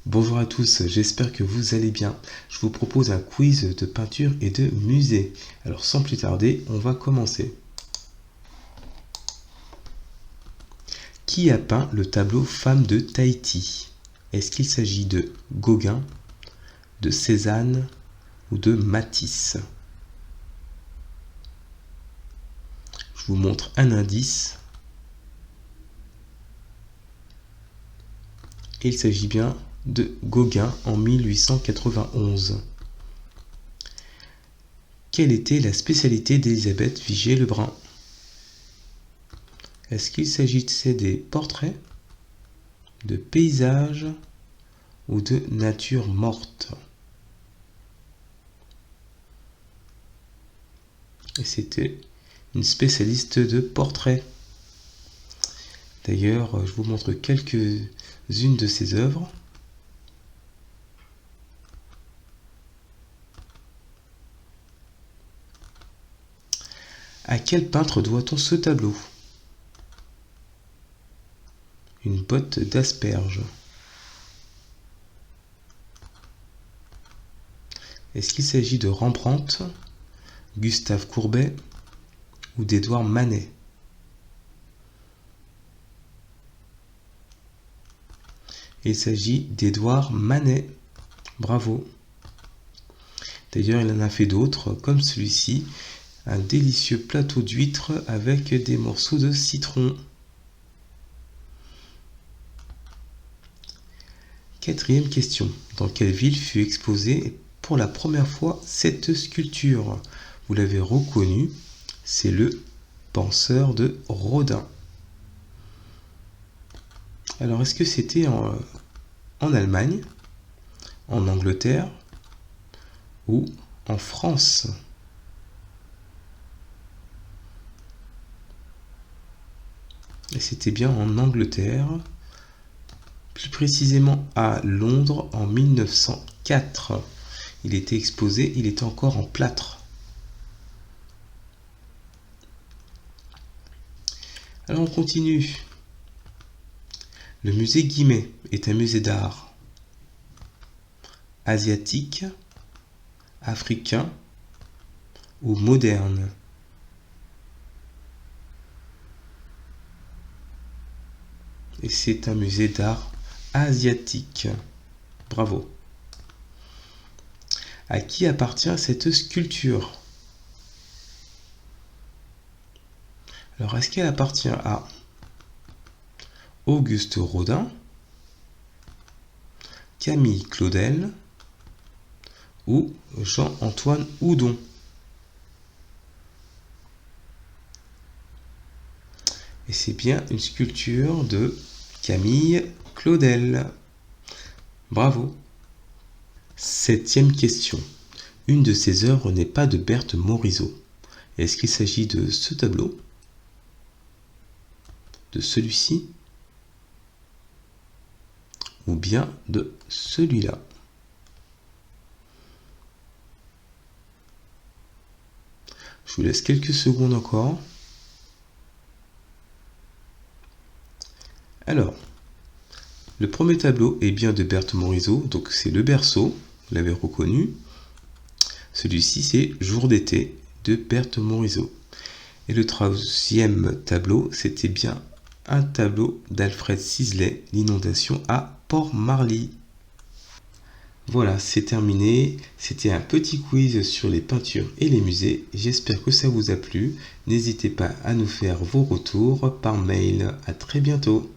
Bonjour à tous, j'espère que vous allez bien. Je vous propose un quiz de peinture et de musée. Alors sans plus tarder, on va commencer. Qui a peint le tableau Femme de Tahiti? Est-ce qu'il s'agit de Gauguin, de Cézanne ou de Matisse? Je vous montre un indice. Et il s'agit bien de Gauguin en 1891. Quelle était la spécialité d'Élisabeth Vigée-Lebrun? Est-ce qu'il s'agissait des portraits, de paysages ou de nature morte? Et c'était une spécialiste de portraits. D'ailleurs, je vous montre quelques-unes de ses œuvres. À quel peintre doit-on ce tableau? Une botte d'asperges. Est-ce qu'il s'agit de Rembrandt, Gustave Courbet ou d'Édouard Manet? Il s'agit d'Édouard Manet. Bravo. D'ailleurs, il en a fait d'autres, comme celui-ci, un délicieux plateau d'huîtres avec des morceaux de citron. Quatrième question. Dans quelle ville fut exposée pour la première fois cette sculpture? Vous l'avez reconnu, c'est le Penseur de Rodin. Alors, est-ce que c'était en Allemagne, en Angleterre ou en France? Et c'était bien en Angleterre, plus précisément à Londres en 1904. Il était exposé, il était encore en plâtre. Alors on continue. Le musée Guimet est un musée d'art asiatique, africain ou moderne? Et c'est un musée d'art asiatique. Bravo. À qui appartient cette sculpture? Alors, est-ce qu'elle appartient à Auguste Rodin, Camille Claudel ou Jean-Antoine Houdon? Et c'est bien une sculpture de Camille Claudel. Bravo. Septième question. Une de ses œuvres n'est pas de Berthe Morisot. Est-ce qu'il s'agit de ce tableau? De celui-ci? Ou bien de celui-là? Je vous laisse quelques secondes encore. Alors, le premier tableau est bien de Berthe Morisot, donc c'est Le Berceau, vous l'avez reconnu. Celui-ci, c'est Jour d'été de Berthe Morisot. Et le troisième tableau, c'était bien un tableau d'Alfred Sisley, L'inondation à Port-Marly. Voilà, c'est terminé. C'était un petit quiz sur les peintures et les musées. J'espère que ça vous a plu. N'hésitez pas à nous faire vos retours par mail. À très bientôt.